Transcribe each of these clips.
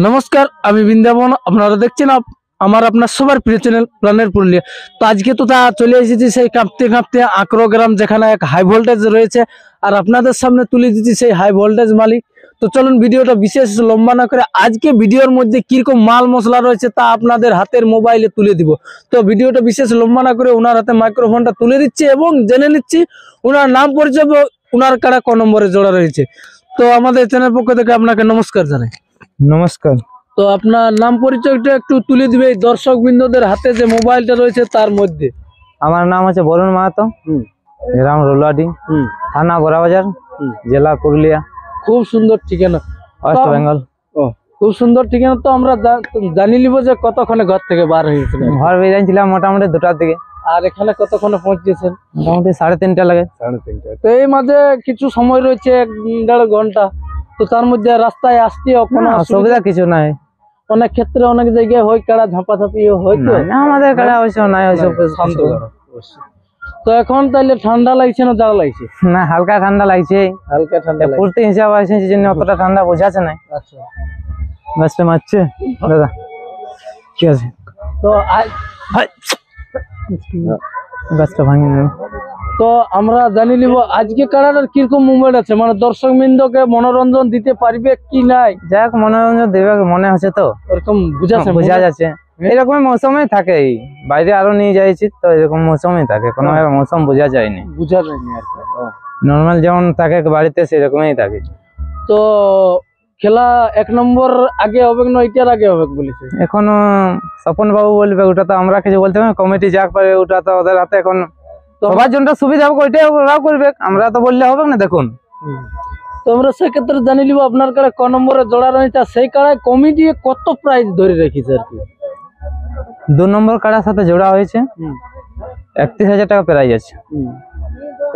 নমস্কার, আমি বৃন্দাবন। আপনারা দেখছেন আমার আপনার সবার প্রিয় চ্যানেল প্রাণের পুরুলিয়া। তো আজকে তো চলে এসেছি সেই কাঁপতে কাঁপতে আঁকড়ো গ্রাম, যেখানে এক হাই ভোল্টেজ রয়েছে, আর আপনাদের সামনে তুলে দিচ্ছি সেই হাই ভোল্টেজ মালিক। তো চলুন ভিডিওটা বিশেষ লম্বা না করে আজকে ভিডিওর মধ্যে কিরকম মাল মশলা রয়েছে তা আপনাদের হাতের মোবাইলে তুলে দিব। তো ভিডিওটা বিশেষ লম্বা না করে ওনার হাতে মাইক্রোফোনটা তুলে দিচ্ছি এবং জেনে নিচ্ছি ওনার নাম পরিচয়, ওনার কারা ক নম্বরে জোড়া রয়েছে। তো আমাদের চ্যানেল পক্ষ থেকে আপনাকে নমস্কার জানাই। নমস্কার। তো আপনার নাম পরিচয়টা একটু তুলে দিবে দর্শক বিন্দুদের হাতে যে মোবাইলটা রয়েছে তার মধ্যে। আমার নাম হচ্ছে বরুণ মাহাতো, গ্রাম রোলাডি, থানা বড়াবাজার, জেলা পুরুলিয়া। খুব সুন্দর ঠিকানা, ওয়েস্ট বেঙ্গল। খুব সুন্দর ঠিকানা। তো আমরা জানি নিব যে কতক্ষণে ঘর থেকে বার হয়েছিল। ঘর বেরিয়েছিলাম মোটামুটি 2টার দিকে, আর এখানে কতক্ষণে পৌঁছেছেন? মোটামুটি 3:30 লাগে। 3:30। তো এই মাঝে কিছু সময় রয়েছে 1-1.5 ঘন্টা। তো তার মধ্যে রাস্তায় আসতে কোনো অসুবিধা কিছু নাই। অনেক ক্ষেত্রে অনেক জায়গায় হয় কাড়া ঝাঁপাঝাঁপি হয়তো না, আমাদের কাড়া অবশ্য নাই, শান্ত। তো এখন তাইলে ঠান্ডা লাগছে না জাড়া লাগছে? না, হালকা ঠান্ডা লাগছে। হালকা ঠান্ডা লাগছে, পূর্তি হিসাব আছে যে জন্য অতটা ঠান্ডা বোঝাচ্ছে না। আচ্ছা, বাসটা মারছে দাদা, ঠিক আছে। তো বাসটা ভাঙি নেব। তো আমরা জানি নিব আজকে কাড়াটার কিরকম মুভমেন্ট আছে, মানে দর্শক বৃন্দকে মনোরঞ্জন দিতে পারবে কি নাই। যাক, মনোরঞ্জন দেবে মনে হচ্ছে, তো এরকম বোঝা যাচ্ছে। এরকম মৌসুমে থাকে, বাইরে আরো নিয়ে যাইছি তো এরকম মৌসুমে থাকে, কোনো মৌসুম বোঝা যায়নি আর কি। নর্মাল যেমন থাকে বাড়িতে সেরকমই থাকে। তো খেলা 1 নম্বর আগে হবে না এটার আগে হবে বলেছে? এখনো স্বপন বাবু বলবে, ওটা তো আমরা কিছু বলতে পারি, কমিটি যা করে ওটা তো ওদের হাতে। এখন সবার জন্য সুবিধা হবে ওইটাই ওরাও করবে, আমরা তো বললে হবে না। দেখুন, তো আমরা সেক্ষেত্রে জানি নিব আপনার কাছে ক নম্বরে জোড়া রয়েছে, সেই কাড়ায় কমিটি কত প্রাইজ ধরে রেখেছে আর কি? 2 নম্বর কাড়ার সাথে জোড়া হয়েছে, 31,000 টাকা প্রাইজ আছে।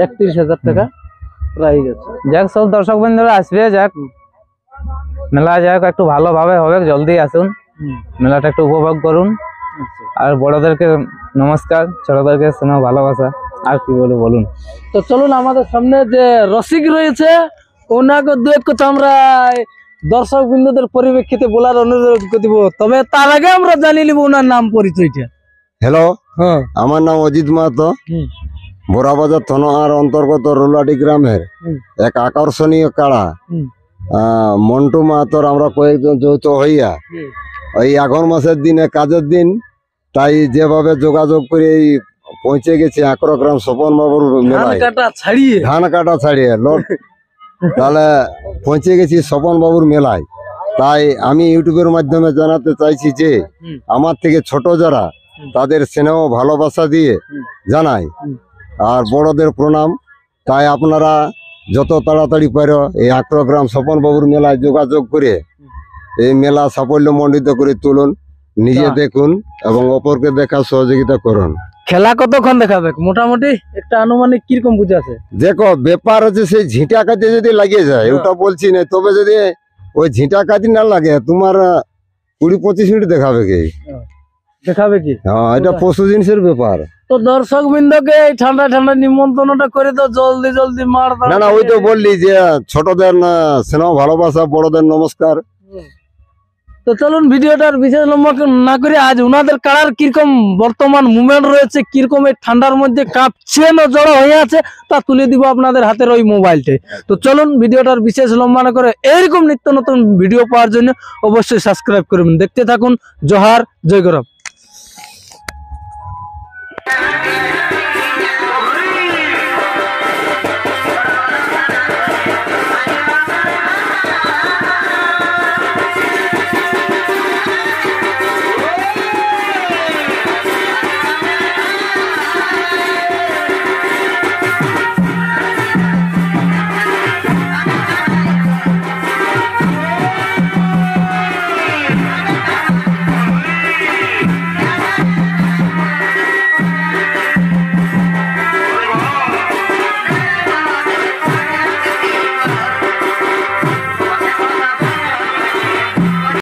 31,000 টাকা প্রাইজ আছে। যাক, সব দর্শক বন্ধুরা আসবে, যাক মেলা যাক একটু ভালোভাবে হবে, জলদি আসুন, মেলাটা একটু উপভোগ করুন। আর বড়দেরকে নমস্কার, ছোটদেরকে স্নেহ ভালোবাসা, আর কি বলবো বলুন। তো চলুন, আমাদের সামনে যে রসিক রয়েছে ওনাকে 2 কথা আমরা দর্শক বিন্দুদের পরিপ্রেক্ষিতে বলার অনুরোধ করব, তবে তার আগে আমরা জানি নিব ওনার নাম পরিচয়টা। হ্যালো, আমার নাম অজিত মাহাতো, বড়াবাজার থানার অন্তর্গত রোলাডি গ্রামের এক আকর্ষণীয় কাড়া মন্টু মাহাতোর আমরা কয়েকজন যৌথ হইয়া ওই আঘন মাসের দিনে কাজের দিন, তাই যেভাবে যোগাযোগ করে পৌঁছে গেছি আঁকড়ো গ্রাম স্বপন বাবুর মেলায়, ধান কাটা ছাড়িয়ে তাহলে পৌঁছে গেছি স্বপন বাবুর মেলায়। তাই আমি ইউটিউবের মাধ্যমে জানাতে চাইছি যে আমার থেকে ছোট যারা তাদের স্নেহ ভালোবাসা দিয়ে জানাই, আর বড়দের প্রণাম। তাই আপনারা যত তাড়াতাড়ি পারো এই আঁকড়ো গ্রাম স্বপন বাবুর মেলায় যোগাযোগ করে এই মেলা সাফল্য মণ্ডিত করে তুলুন, নিজে দেখুন এবং অপরকে দেখার সহযোগিতা করুন। খেলা কতক্ষণ দেখাবে মোটামুটি একটা আনুমানিক কিরকম বুঝাছে? দেখো, ব্যাপার হচ্ছে সেই ঝিঁটা কাজে যদি লাগিয়ে যায় ওটা বলছি না, তবে যদি ওই ঝিঁটা কাজে না লাগে তোমার 20-25 মিনিট দেখাবে কি? হ্যাঁ, এটা পশু জিনিসের ব্যাপার। তো দর্শক বৃন্দকে ঠান্ডা ঠান্ডা নিমন্ত্রণটা করে তো জলদি মার দাও। না, ওই তো বললি যে ছোটদের স্নেহ ভালোবাসা, বড়দের নমস্কার। তো চলুন ভিডিওটার বিশেষ লম্বা না করে আজ ওনাদের কাড়ার কিরকম বর্তমান মুভমেন্ট রয়েছে, কিরকম এই ঠান্ডার মধ্যে কাঁপছে না জড়ো হয়ে আছে তা তুলে দিব আপনাদের হাতের ওই মোবাইলটাই। তো চলুন ভিডিওটার বিশেষ লম্বা না করে এইরকম নিত্য নতুন ভিডিও পাওয়ার জন্য অবশ্যই সাবস্ক্রাইব করবেন। দেখতে থাকুন। জোহার, জয় গৌরব।